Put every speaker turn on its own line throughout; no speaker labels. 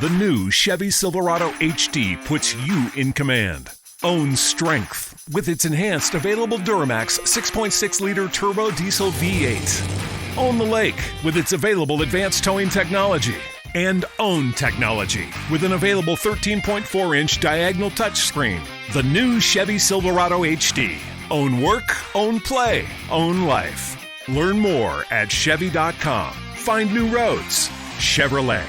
The new Chevy Silverado HD puts you in command. Own strength with its enhanced available Duramax 6.6-liter turbo diesel V8. Own the lake with its available advanced towing technology. And own technology with an available 13.4-inch diagonal touchscreen. The new Chevy Silverado HD. Own work, own play, own life. Learn more at Chevy.com. Find new roads. Chevrolet.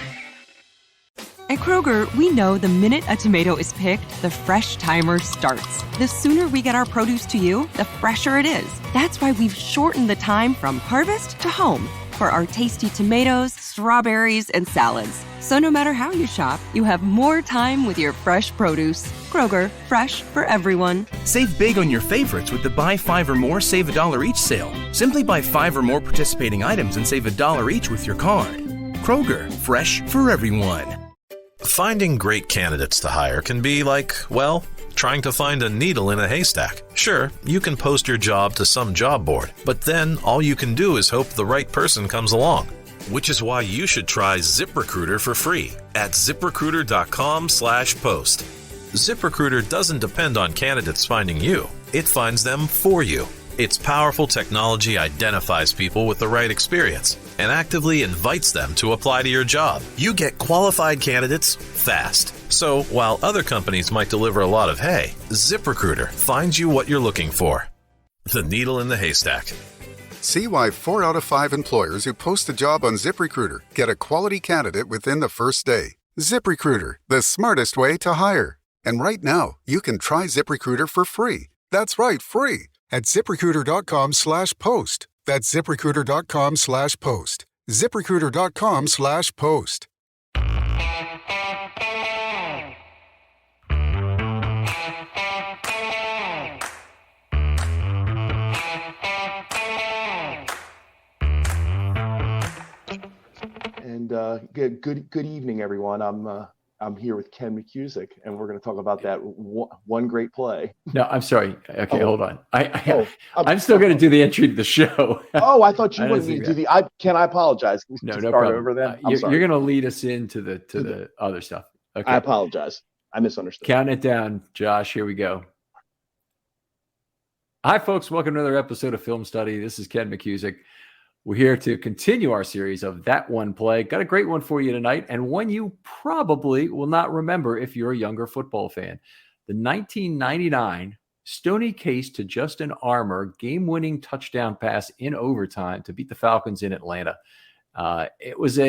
At Kroger, we know the minute a tomato is picked, the fresh timer starts. The sooner we get our produce to you, the fresher it is. That's why we've shortened the time from harvest to home for our tasty tomatoes, strawberries, and salads. So no matter how you shop, you have more time with your fresh produce. Kroger, fresh for everyone.
Save big on your favorites with the Buy 5 or More, Save $1 each sale. Simply buy 5 or more participating items and save $1 each with your card. Kroger, fresh for everyone.
Finding great candidates to hire can be like, well, trying to find a needle in a haystack. Sure, you can post your job to some job board, but then all you can do is hope the right person comes along. Which is why you should try ZipRecruiter for free at ZipRecruiter.com/post. ZipRecruiter doesn't depend on candidates finding you. It finds them for you. Its powerful technology identifies people with the right experience and actively invites them to apply to your job. You get qualified candidates fast. So while other companies might deliver a lot of hay, ZipRecruiter finds you what you're looking for. The needle in the haystack.
See why 4 out of 5 employers who post a job on ZipRecruiter get a quality candidate within the first day. ZipRecruiter, the smartest way to hire. And right now, you can try ZipRecruiter for free. That's right, free. At ZipRecruiter.com/post. That's ZipRecruiter.com/post. ZipRecruiter.com/post.
And good evening, everyone. I'm here with Ken McKusick, and we're going to talk about that one great play.
No, I'm sorry. Okay, hold on. I'm still going to do the entry to the show.
Oh, I thought you wanted me to do the. Ken, I apologize.
No problem. Over then. You're going to lead us into the other stuff. Okay.
I apologize. I misunderstood.
Count it down, Josh. Here we go. Hi, folks. Welcome to another episode of Film Study. This is Ken McKusick. We're here to continue our series of That One Play. Got a great one for you tonight, and one you probably will not remember if you're a younger football fan. The 1999 Stoney Case to Justin Armour game-winning touchdown pass in overtime to beat the Falcons in Atlanta. It was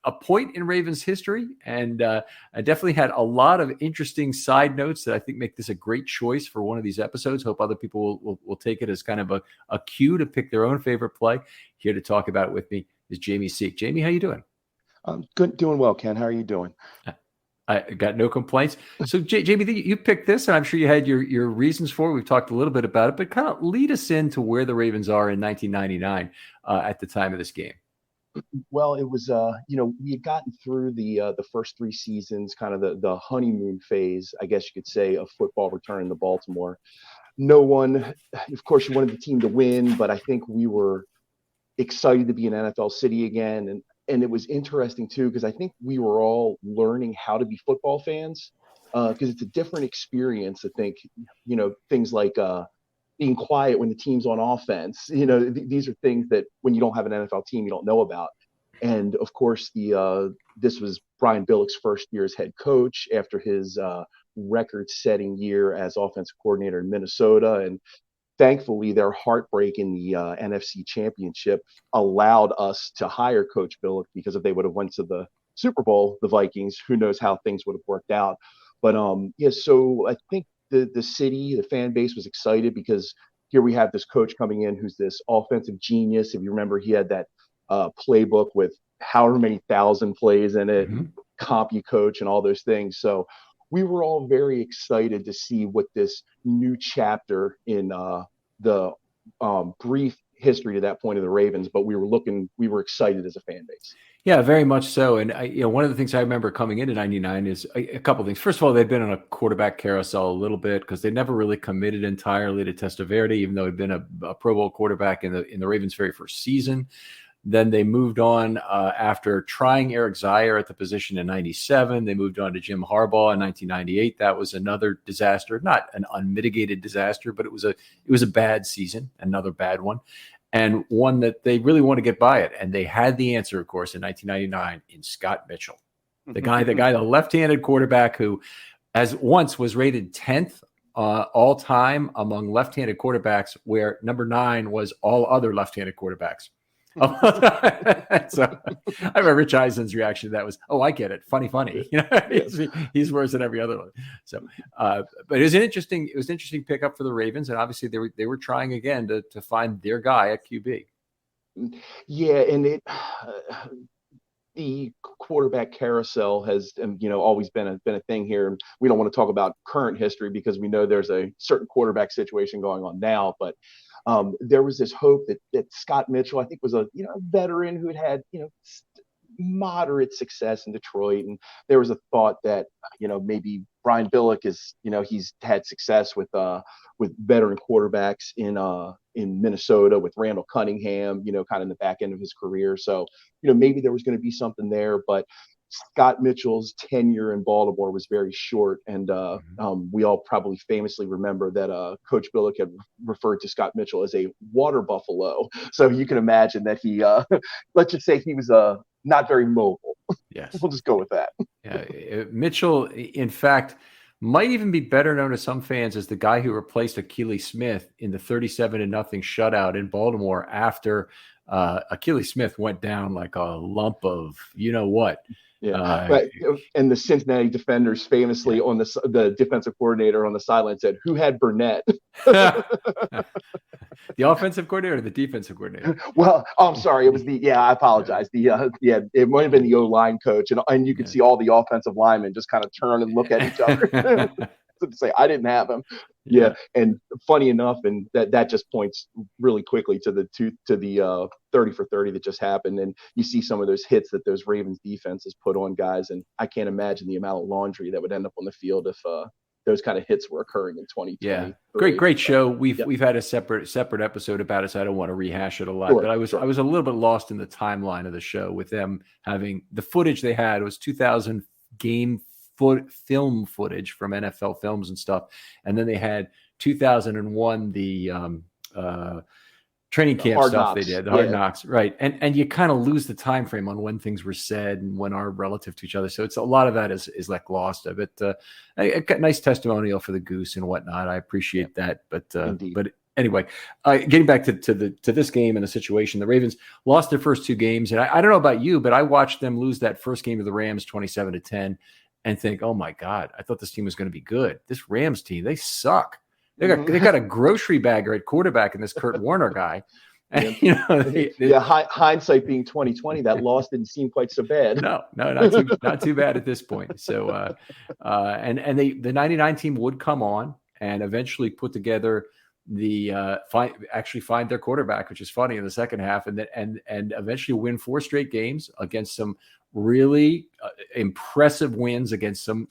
a point in Ravens history, and I definitely had a lot of interesting side notes that I think make this a great choice for one of these episodes. Hope other people will take it as kind of a cue to pick their own favorite play. Here to talk about it with me is Jamie Seek. Jamie, how you doing?
Good, doing well, Ken. How are you doing?
I got no complaints. So, Jamie, you picked this, and I'm sure you had your reasons for it. We've talked a little bit about it, but kind of lead us into where the Ravens are in 1999 at the time of this game.
Well, it was, we had gotten through the first 3 seasons, kind of the honeymoon phase, I guess you could say, of football returning to Baltimore. No one, of course, you wanted the team to win, but I think we were excited to be in NFL City again. And it was interesting, too, because I think we were all learning how to be football fans because it's a different experience. I think, things like being quiet when the team's on offense. These are things that when you don't have an NFL team, you don't know about. And of course, this was Brian Billick's first year as head coach after his record-setting year as offensive coordinator in Minnesota. And thankfully, their heartbreak in the NFC Championship allowed us to hire Coach Billick, because if they would have went to the Super Bowl, the Vikings, who knows how things would have worked out. But so I think the city, the fan base was excited because here we have this coach coming in who's this offensive genius. If you remember, he had that playbook with however many thousand plays in it, comp coach and all those things. So we were all very excited to see what this new chapter in the brief history to that point of the Ravens, but we were excited as a fan base.
Yeah, very much so. And one of the things I remember coming into 99 is a couple of things. First of all, they'd been on a quarterback carousel a little bit because they never really committed entirely to Testaverde, even though he'd been a Pro Bowl quarterback in the Ravens' very first season. Then they moved on after trying Eric Zaire at the position in 97. They moved on to Jim Harbaugh in 1998. That was another disaster, not an unmitigated disaster, but it was a bad season, another bad one, and one that they really want to get by it. And they had the answer, of course, in 1999 in Scott Mitchell, the left-handed quarterback who, as once was rated 10th all time among left-handed quarterbacks, where number 9 was all other left-handed quarterbacks. So I remember Rich Eisen's reaction to that was, "Oh, I get it. Funny. He's worse than every other one." So, but it was an interesting pickup for the Ravens, and obviously they were trying again to find their guy at QB.
Yeah, and the quarterback carousel has, always been a thing here. And we don't want to talk about current history because we know there's a certain quarterback situation going on now, but. There was this hope that Scott Mitchell, I think, was a veteran who had moderate success in Detroit, and there was a thought that maybe Brian Billick is he's had success with veteran quarterbacks in Minnesota with Randall Cunningham, kind of in the back end of his career. So maybe there was going to be something there, but Scott Mitchell's tenure in Baltimore was very short, and we all probably famously remember that Coach Billick had referred to Scott Mitchell as a water buffalo. So you can imagine that he, let's just say he was not very mobile.
Yes,
we'll just go with that.
Yeah, Mitchell, in fact, might even be better known to some fans as the guy who replaced Akili Smith in the 37-0 shutout in Baltimore after Akili Smith went down like a lump of what.
Yeah, right. And the Cincinnati Defenders famously on the defensive coordinator on the sideline said, "Who had Burnett?"
The offensive coordinator or the defensive coordinator?
Well, I'm sorry. It was I apologize. It might have been the O-line coach, and you could see all the offensive linemen just kind of turn and look at each other to say, "I didn't have him." Yeah, and funny enough, and that just points really quickly to the 30 for 30 that just happened, and you see some of those hits that those Ravens defenses put on guys, and I can't imagine the amount of laundry that would end up on the field if those kind of hits were occurring in 2020.
Yeah, great show. We've had a separate episode about it, so I don't want to rehash it a lot. But I was a little bit lost in the timeline of the show with them having the footage they had. It was 2000 game film footage from NFL Films and stuff, and then they had 2001 the training camp stuff they did, the Hard Knocks, right? And you kind of lose the time frame on when things were said and when are relative to each other. So it's a lot of that is like lost of it. I got nice testimonial for the Goose and whatnot. I appreciate that, but anyway, getting back to this game and the situation, the Ravens lost their first 2 games, and I don't know about you, but I watched them lose that first game to the Rams 27-10. And think, oh my God, I thought this team was going to be good. This Rams team, they suck. They got a grocery bagger at quarterback in this Kurt Warner guy. And,
hindsight being 2020, that loss didn't seem quite so bad.
No, not too bad at this point. So, and the 99 team would come on and eventually put together find their quarterback, which is funny in the second half, and eventually win 4 straight games against some really impressive wins against some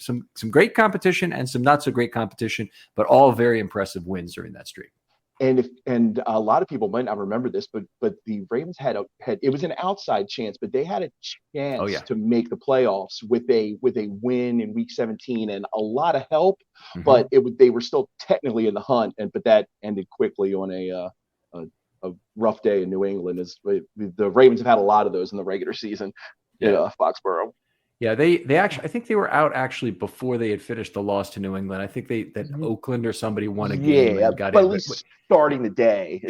great competition and some not so great competition, but all very impressive wins during that streak.
And a lot of people might not remember this, but the Ravens had it was an outside chance, but they had a chance to make the playoffs with a win in Week 17 and a lot of help, but they were still technically in the hunt, but that ended quickly on a rough day in New England. The Ravens have had a lot of those in the regular season. Foxborough.
Yeah, they actually, I think they were out actually before they had finished the loss to New England. I think that Oakland or somebody won a game and got
but at least starting the day,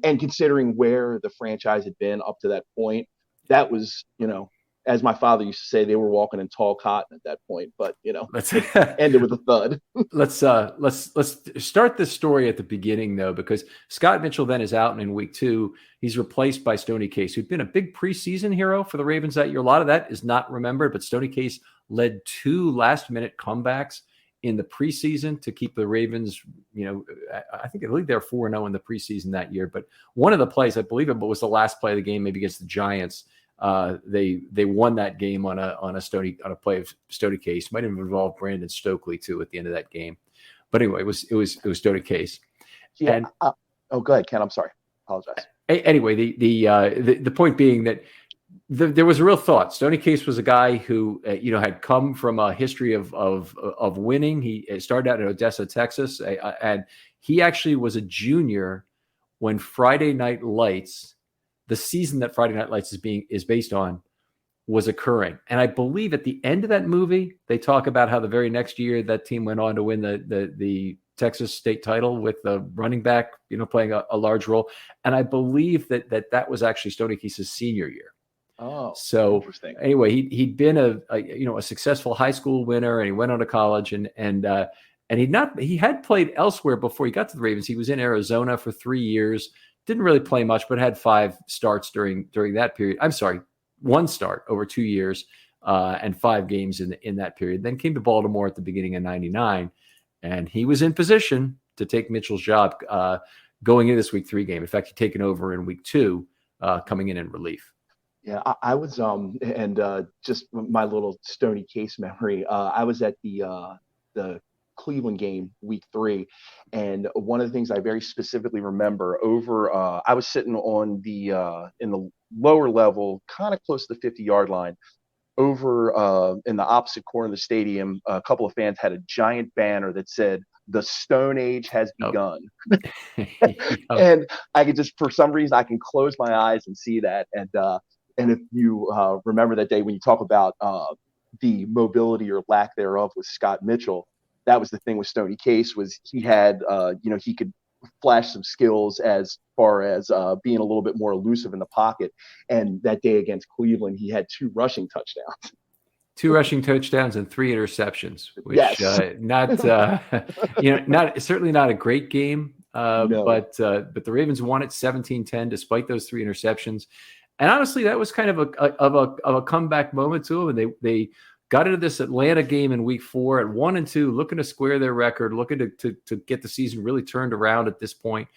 and considering where the franchise had been up to that point, that was, as my father used to say, they were walking in tall cotton at that point. But let's ended with a thud.
Let's start this story at the beginning though, because Scott Mitchell then is out, and in week 2 he's replaced by Stoney Case, who'd been a big preseason hero for the Ravens that year. A lot of that is not remembered, but Stoney Case led 2 last-minute comebacks in the preseason to keep the Ravens. I believe they're 4-0 in the preseason that year. But one of the plays, I believe it was the last play of the game, maybe against the Giants. They won that game on a play of Stoney Case. Might have involved Brandon Stokely too at the end of that game. But anyway, it was Stoney Case.
Yeah. Go ahead, Ken. I'm sorry. Apologize.
Anyway, the point being that there was a real thought. Stoney Case was a guy who had come from a history of winning. He started out in Odessa, Texas, and he actually was a junior when Friday Night Lights, the season that Friday Night Lights is based on, was occurring. And I believe at the end of that movie, they talk about how the very next year that team went on to win the Texas state title with the running back, playing a large role. And I believe that was actually Stoney Case's senior year.
Oh,
so
interesting.
Anyway, he'd been a successful high school winner, and he went on to college, and he had played elsewhere before he got to the Ravens. He was in Arizona for 3 years, didn't really play much, but had 5 starts during that period. I'm sorry, 1 start over 2 years, and 5 games in that period. Then came to Baltimore at the beginning of '99, and he was in position to take Mitchell's job going into this Week 3 game. In fact, he'd taken over in Week 2, coming in relief.
Yeah, I was just my little Stoney Case memory. I was at the Cleveland game Week 3, and one of the things I very specifically remember I was sitting on in the lower level, kind of close to the 50-yard line. Over in the opposite corner of the stadium, a couple of fans had a giant banner that said, "The Stone Age has begun." And I could just, for some reason, I can close my eyes and see that. And if you remember that day when you talk about the mobility or lack thereof with Scott Mitchell, that was the thing with Stoney Case, was he had, he could flash some skills as far as being a little bit more elusive in the pocket. And that day against Cleveland, he had 2 rushing touchdowns.
2 rushing touchdowns and 3 interceptions, which
yes.
certainly not a great game,
no.
but the Ravens won it 17-10 despite those 3 interceptions. And honestly, that was kind of a comeback moment to them. And they got into this Atlanta game in Week 4 at 1-2, looking to square their record, looking to get the season really turned around at this point.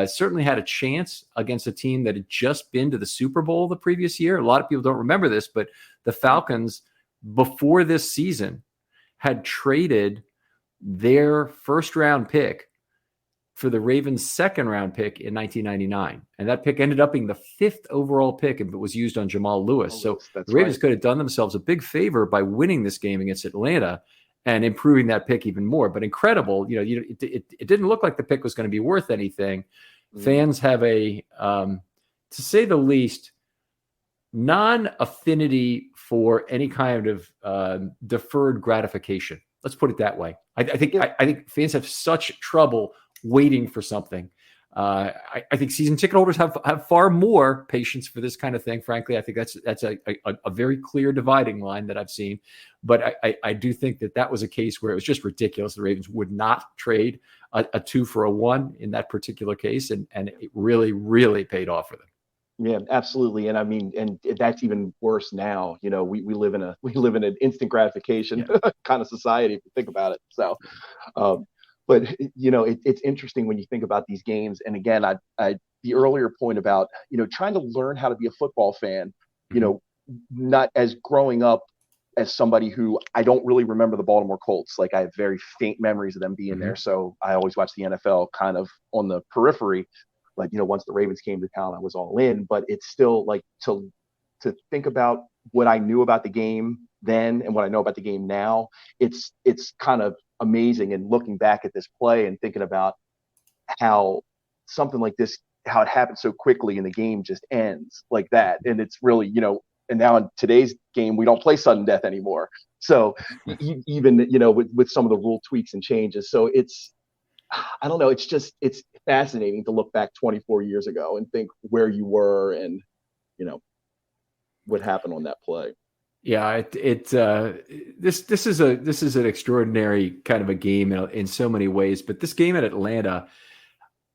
Certainly had a chance against a team that had just been to the Super Bowl the previous year. A lot of people don't remember this, but the Falcons, before this season, had traded their first-round pick for the Ravens' second-round pick in 1999. And that pick ended up being the 5th overall pick, if it was used on Jamal Lewis. So the Ravens could have done themselves a big favor by winning this game against Atlanta and improving that pick even more. But incredible, it didn't look like the pick was going to be worth anything. Fans have a, to say the least, non-affinity for any kind of deferred gratification. Let's put it that way. I think fans have such trouble waiting for something. I think season ticket holders have far more patience for this kind of thing. Frankly, I think that's a very clear dividing line that I've seen. But I do think that was a case where it was just ridiculous. The Ravens would not trade a 2 for a 1 in that particular case, and it really, really paid off for them.
Yeah, absolutely. And I mean, and that's even worse now. We live in an instant gratification kind of society, if you think about it. So, but it's interesting when you think about these games. And again, the earlier point about trying to learn how to be a football fan. Not as growing up as somebody who I don't really remember the Baltimore Colts. Like, I have very faint memories of them being there. So I always watched the NFL kind of on the periphery. Like, once the Ravens came to town, I was all in. But it's still like to think about what I knew about the game then and what I know about the game now. It's kind of amazing. And looking back at this play and thinking about how something like this, how it happened so quickly and the game just ends like that. And it's really, and now in today's game, we don't play sudden death anymore. So even, with some of the rule tweaks and changes. So I don't know. It's fascinating to look back 24 years ago and think where you were and, what happened on that play.
Yeah, this is an extraordinary kind of a game in so many ways. But this game at Atlanta,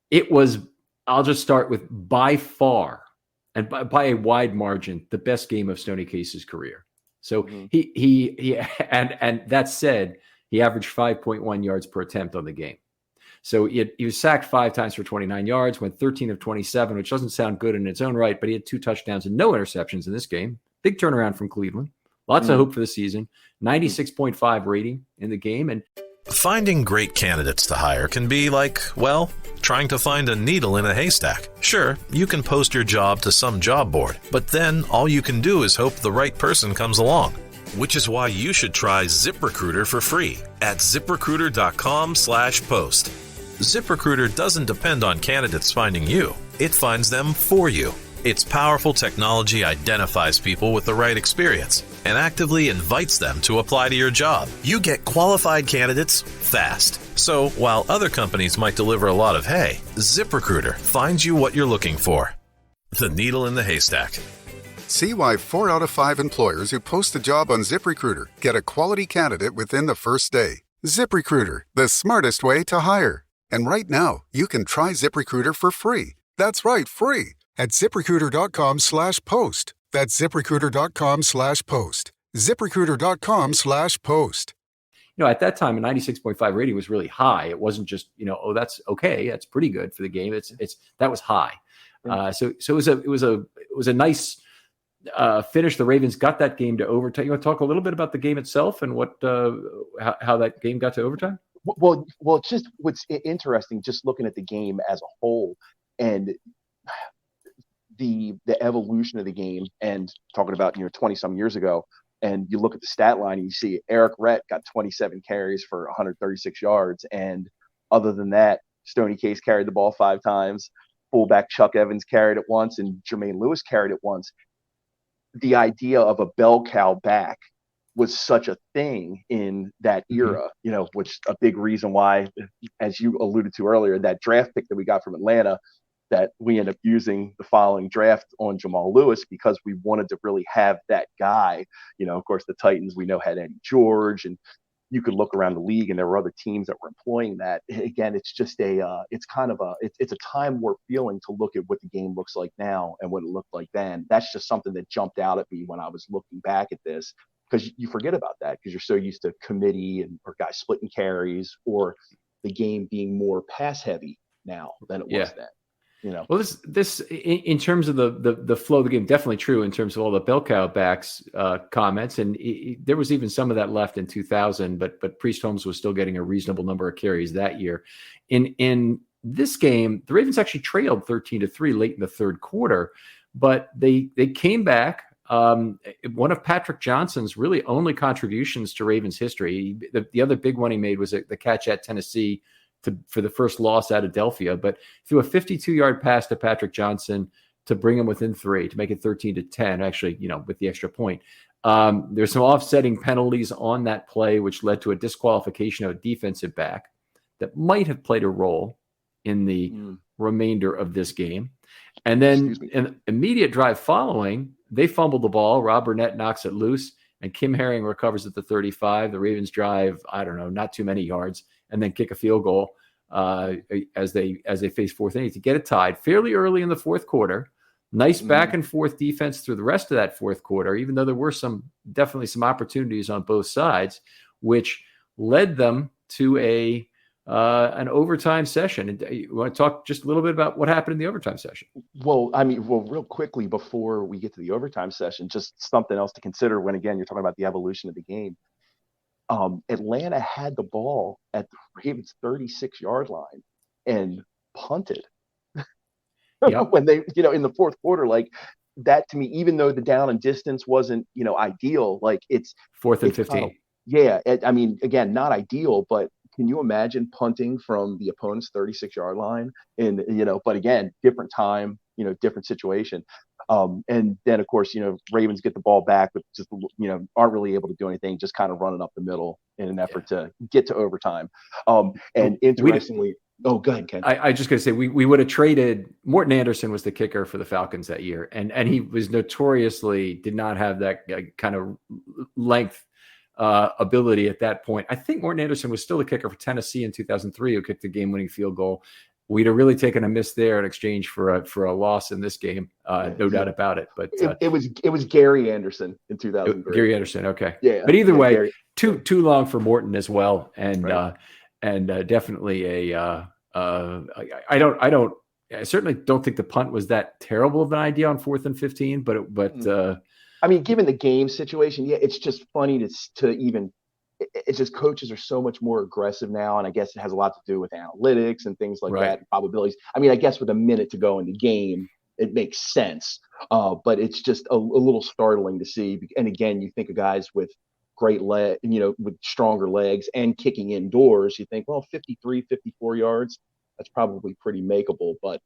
it was, I'll just start with, by far and by a wide margin, the best game of Stoney Case's career. So he and that said, he averaged 5.1 yards per attempt on the game. So he was sacked 5 times for 29 yards, went 13 of 27, which doesn't sound good in its own right, but he had 2 touchdowns and no interceptions in this game. Big turnaround from Cleveland. Lots of hope for the season. 96.5 rating in the game. And
Finding great candidates to hire can be like, well, trying to find a needle in a haystack. Sure, you can post your job to some job board, but then all you can do is hope the right person comes along. Which is why you should try ZipRecruiter for free at ZipRecruiter.com/post. ZipRecruiter doesn't depend on candidates finding you. It finds them for you. Its powerful technology identifies people with the right experience and actively invites them to apply to your job. You get qualified candidates fast. So while other companies might deliver a lot of hay, ZipRecruiter finds you what you're looking for. The needle in the haystack.
See why 4 out of 5 employers who post a job on ZipRecruiter get a quality candidate within the first day. ZipRecruiter, the smartest way to hire. And right now, you can try ZipRecruiter for free. That's right, free. At ZipRecruiter.com/post. That's ZipRecruiter.com/post. ZipRecruiter.com/post.
At that time, a 96.5 rating was really high. It wasn't just, oh, that's okay. That's pretty good for the game. That was high. So it was a nice finish. The Ravens got that game to overtime. You want to talk a little bit about the game itself and what how that game got to overtime?
Well, it's just what's interesting, just looking at the game as a whole and the evolution of the game, and talking about 20 some years ago, and you look at the stat line and you see Eric Rett got 27 carries for 136 yards, and other than that, Stoney Case carried the ball 5 times, fullback Chuck Evans carried it once, and Jermaine Lewis carried it once. The idea of a bell cow back was such a thing in that era, which a big reason why, as you alluded to earlier, that draft pick that we got from Atlanta, that we ended up using the following draft on Jamal Lewis, because we wanted to really have that guy. Of course, the Titans, we know, had Eddie George, and you could look around the league and there were other teams that were employing that. Again, it's just it's a time warp feeling to look at what the game looks like now and what it looked like then. That's just something that jumped out at me when I was looking back at this, because you forget about that because you're so used to committee or guys splitting carries, or the game being more pass heavy now than it was then.
Well, this in terms of the flow of the game, definitely true in terms of all the bell cow backs comments, and there was even some of that left in 2000. But Priest Holmes was still getting a reasonable number of carries that year. In this game, the Ravens actually trailed 13-3 late in the third quarter, but they came back. One of Patrick Johnson's really only contributions to Ravens history. The other big one he made was the catch at Tennessee for the first loss out of Delphia, but threw a 52-yard pass to Patrick Johnson to bring him within 3, to make it 13-10, actually, with the extra point. There's some offsetting penalties on that play, which led to a disqualification of a defensive back that might have played a role in the remainder of this game. And then an immediate drive following, they fumbled the ball. Rob Burnett knocks it loose, and Kim Herring recovers at the 35. The Ravens drive, not too many yards, and then kick a field goal as they face fourth inning to get it tied fairly early in the fourth quarter. Nice back and forth defense through the rest of that fourth quarter, even though there were definitely some opportunities on both sides, which led them to an overtime session. And you want to talk just a little bit about what happened in the overtime session?
Well, real quickly before we get to the overtime session, just something else to consider when, again, you're talking about the evolution of the game. Atlanta had the ball at the Ravens' 36-yard line and punted. When they, in the fourth quarter, like that to me, even though the down and distance wasn't, ideal, like it's
4th and 15.
Again, not ideal, but can you imagine punting from the opponent's 36-yard line? And, but again, different time, different situation. And then, of course, Ravens get the ball back, but just, aren't really able to do anything, just kind of running up the middle in an effort to get to overtime. And interestingly, go ahead, Ken.
I just got to say, we would have traded. Morton Anderson was the kicker for the Falcons that year. And he was notoriously did not have that kind of length ability at that point. I think Morton Anderson was still the kicker for Tennessee in 2003, who kicked the game-winning field goal. We'd have really taken a miss there in exchange for a loss in this game, no doubt about it. But
it was Gary Anderson in 2003.
Gary Anderson, okay,
yeah.
But either way,
Gary.
too long for Morton as well, and
right.
Definitely I certainly don't think the punt was that terrible of an idea on 4th and 15, but
given the game situation, it's just funny to even it's just coaches are so much more aggressive now, and I guess it has a lot to do with analytics and things like that, and probabilities. I mean, I guess with a minute to go in the game, it makes sense, but it's just a little startling to see. And again, you think of guys with great leg, with stronger legs and kicking indoors, you think, well, 53, 54 yards, that's probably pretty makeable, but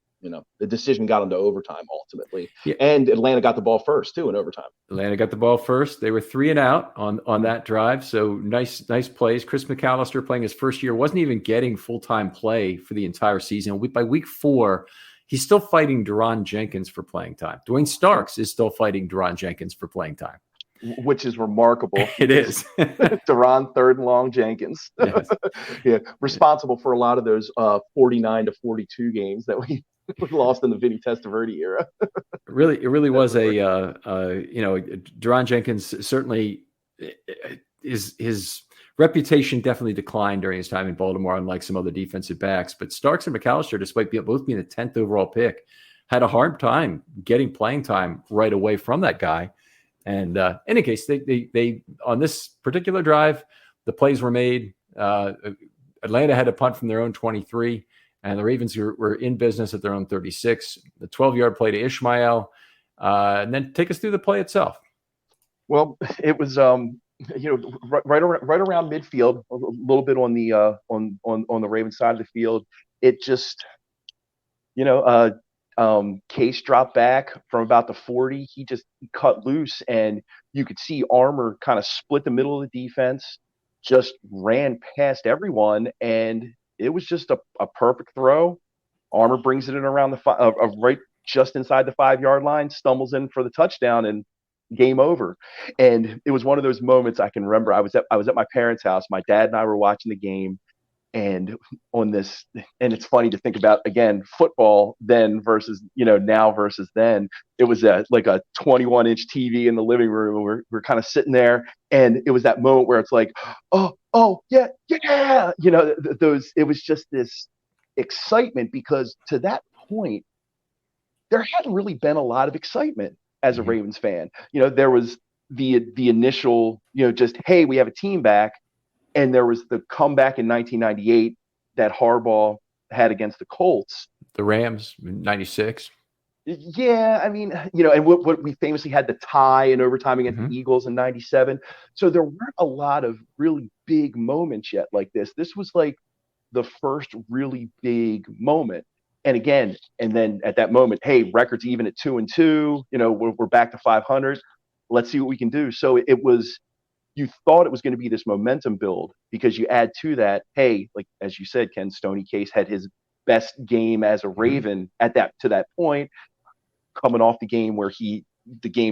the decision got them to overtime ultimately. Yeah. And Atlanta got the ball first too in overtime.
Atlanta got the ball first. They were 3 and out on that drive. So nice plays. Chris McAllister, playing his first year, wasn't even getting full-time play for the entire season. By week 4, he's still fighting Deron Jenkins for playing time. Dwayne Starks is still fighting Deron Jenkins for playing time.
Which is remarkable.
It is.
Deron, third and long Jenkins. Yes. Yeah, responsible for a lot of those 49-42 games that we lost in the Vinny Testaverde era. It
really was Deron Jenkins certainly his reputation definitely declined during his time in Baltimore, unlike some other defensive backs. But Starks and McAllister, despite both being the 10th overall pick, had a hard time getting playing time right away from that guy. And in any case, they on this particular drive, the plays were made. Atlanta had a punt from their own 23. And the Ravens were in business at their own 36. The 12-yard play to Ishmael, and then take us through the play itself.
Well, it was right around midfield, a little bit on the Ravens side of the field. It just, Case dropped back from about the 40. He just cut loose, and you could see Armour kind of split the middle of the defense, just ran past everyone, and it was just a perfect throw. Armour brings it in around the right just inside the 5-yard line, stumbles in for the touchdown, and game over. And it was one of those moments I can remember. I was at my parents' house. My dad and I were watching the game, and it's funny to think about, again, football then versus now versus then. It was like a 21-inch TV in the living room, and we're kind of sitting there, and it was that moment where it's like, oh yeah, it was just this excitement, because to that point there hadn't really been a lot of excitement as a Ravens fan. There was the initial, just, hey, we have a team back. And there was the comeback in 1998 that Harbaugh had against the Colts.
The Rams, 96.
Yeah, I mean, and what we famously had the tie in overtime against the Eagles in 97. So there weren't a lot of really big moments yet like this. This was like the first really big moment. And again, and then at that moment, hey, record's even at 2-2. We're back to 500. Let's see what we can do. So it was. You thought it was going to be this momentum build, because you add to that, hey, like as you said, Ken, Stoney Case had his best game as a Raven to that point, coming off the game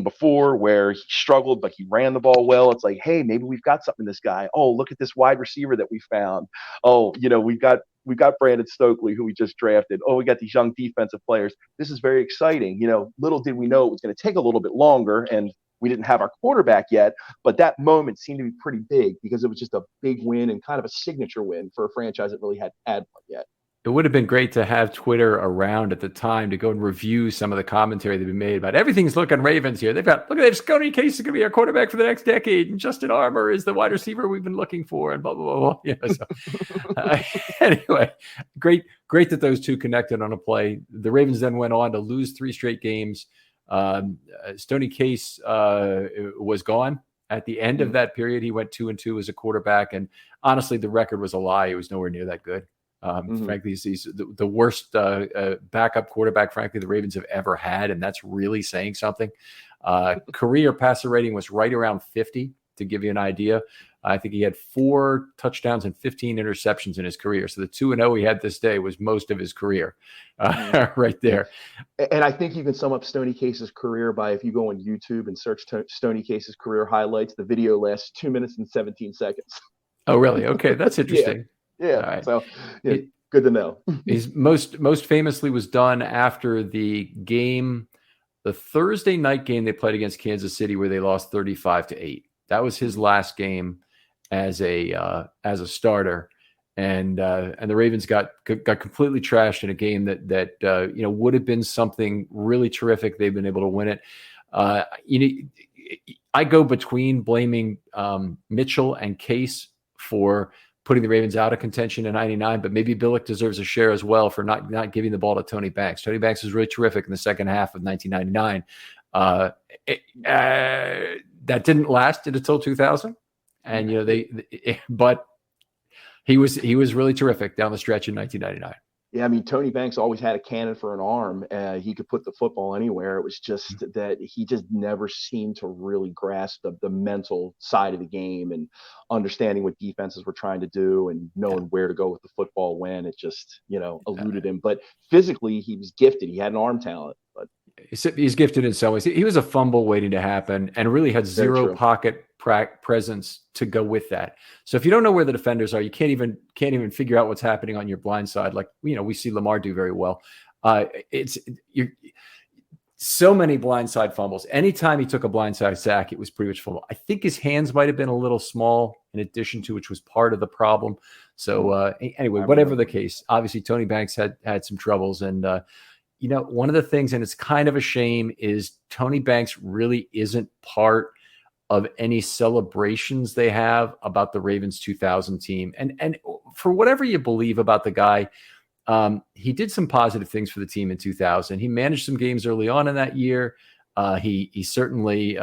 before where he struggled, but he ran the ball well. It's like, hey, maybe we've got something in this guy. Oh, look at this wide receiver that we found. Oh, we've got Brandon Stokely, who we just drafted. Oh, we got these young defensive players. This is very exciting. Little did we know it was going to take a little bit longer, and we didn't have our quarterback yet, but that moment seemed to be pretty big, because it was just a big win and kind of a signature win for a franchise that really hadn't had one yet.
It would have been great to have Twitter around at the time to go and review some of the commentary that we made about everything's looking Ravens here. Look at this, Stoney Case is going to be our quarterback for the next decade, and Justin Armour is the wide receiver we've been looking for, and blah, blah, blah, blah. Anyway, great that those two connected on a play. The Ravens then went on to lose 3 straight games. Stoney Case was gone at the end of that period. He went 2-2 as a quarterback, and honestly, the record was a lie. He was nowhere near that good. Frankly, he's the worst backup quarterback, frankly, the Ravens have ever had, and that's really saying something. Career passer rating was right around 50, to give you an idea. I think he had 4 touchdowns and 15 interceptions in his career. So the 2-0 he had this day was most of his career right there.
And I think you can sum up Stoney Case's career by, if you go on YouTube and search Stoney Case's career highlights, the video lasts 2 minutes and 17 seconds.
Oh, really? Okay. That's interesting.
Yeah. Right. So good to know.
He's most famously was done after the game, the Thursday night game they played against Kansas City, where they lost 35-8. That was his last game as a starter, and the Ravens got completely trashed in a game that would have been something really terrific. They've been able to win it. I go between blaming Mitchell and Case for putting the Ravens out of contention in 99, but maybe Billick deserves a share as well for not giving the ball to Tony Banks. Tony Banks was really terrific in the second half of 1999. That didn't last until 2000. And, but he was really terrific down the stretch in 1999.
Yeah, I mean, Tony Banks always had a cannon for an arm. He could put the football anywhere. It was just that he just never seemed to really grasp the mental side of the game and understanding what defenses were trying to do and knowing where to go with the football when. It just, eluded him. But physically, he was gifted. He had an arm talent. But
he's gifted in some ways. He was a fumble waiting to happen and really had zero pocket presence to go with that. So if you don't know where the defenders are, you can't even figure out what's happening on your blind side. Like, we see Lamar do very well. You're so many blindside fumbles. Anytime he took a blindside sack, it was pretty much fumble. I think his hands might've been a little small in addition to, which was part of the problem. So anyway, whatever the case, obviously Tony Banks had some troubles. And, one of the things, and it's kind of a shame, is Tony Banks really isn't part of any celebrations they have about the Ravens 2000 team. And for whatever you believe about the guy, he did some positive things for the team in 2000. He managed some games early on in that year. He certainly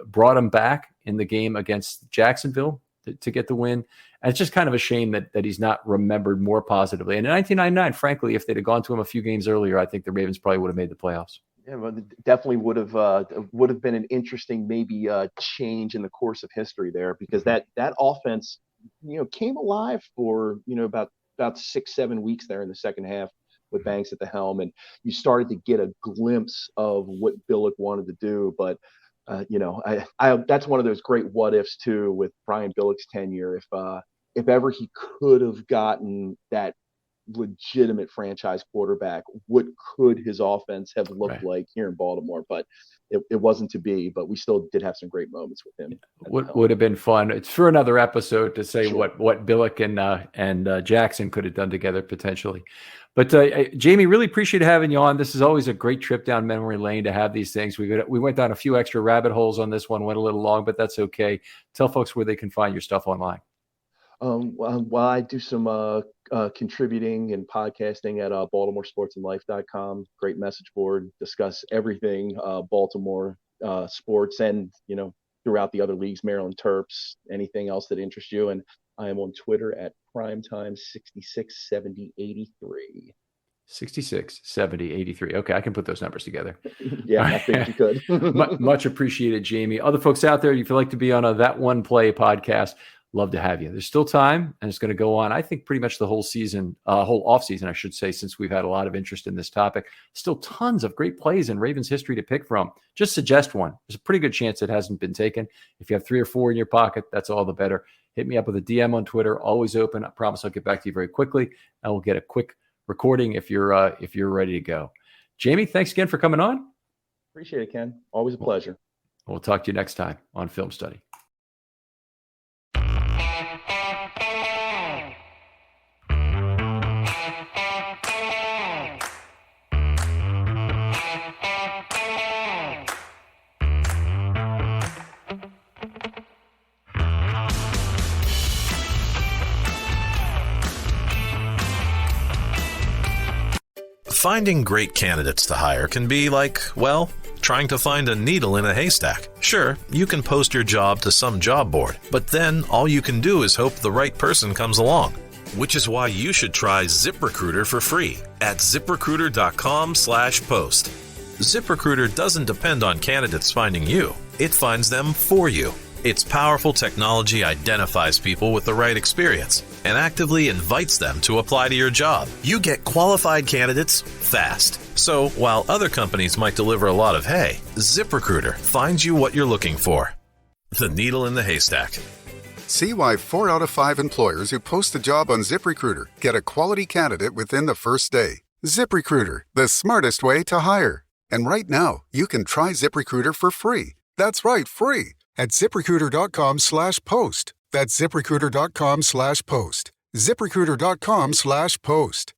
brought him back in the game against Jacksonville to get the win. And it's just kind of a shame that he's not remembered more positively. And in 1999, frankly, if they'd have gone to him a few games earlier, I think the Ravens probably would have made the playoffs.
Yeah, well, definitely would have been an interesting maybe change in the course of history there, because that offense came alive for about 6-7 weeks there in the second half with Banks at the helm, and you started to get a glimpse of what Billick wanted to do. But that's one of those great what ifs too with Brian Billick's tenure. If ever he could have gotten that legitimate franchise quarterback, what could his offense have looked like here in Baltimore? But it wasn't to be. But we still did have some great moments with him.
Would have been fun. It's for another episode to say what Billick and Jackson could have done together potentially. But Jamie, really appreciate having you on. This is always a great trip down memory lane to have these things. We went down a few extra rabbit holes on this one, went a little long, but that's okay. Tell folks where they can find your stuff online.
Well, I do some contributing and podcasting at BaltimoreSportsAndLife.com. Great message board, discuss everything Baltimore sports and throughout the other leagues, Maryland Terps, anything else that interests you. And I am on Twitter at primetime667083.
66, 70, 83. Okay, I can put those numbers together.
Yeah, I think you could.
Much appreciated, Jamie. Other folks out there, if you'd like to be on That One Play podcast, love to have you. There's still time, and it's going to go on, I think, pretty much the whole season, whole offseason, I should say, since we've had a lot of interest in this topic. Still tons of great plays in Ravens history to pick from. Just suggest one. There's a pretty good chance it hasn't been taken. If you have 3 or 4 in your pocket, that's all the better. Hit me up with a DM on Twitter, always open. I promise I'll get back to you very quickly, and we'll get a quick recording if you're ready to go. Jamie, thanks again for coming on.
Appreciate it, Ken. Always a pleasure.
We'll talk to you next time on Film Study.
Finding great candidates to hire can be like, well, trying to find a needle in a haystack. Sure, you can post your job to some job board, but then all you can do is hope the right person comes along. Which is why you should try ZipRecruiter for free at ZipRecruiter.com/post. ZipRecruiter doesn't depend on candidates finding you. It finds them for you. Its powerful technology identifies people with the right experience and actively invites them to apply to your job. You get qualified candidates fast. So while other companies might deliver a lot of hay, ZipRecruiter finds you what you're looking for. The needle in the haystack.
See why 4 out of 5 employers who post a job on ZipRecruiter get a quality candidate within the first day. ZipRecruiter, the smartest way to hire. And right now, you can try ZipRecruiter for free. That's right, free. At ZipRecruiter.com/post. That's ZipRecruiter.com/post. ZipRecruiter.com/post.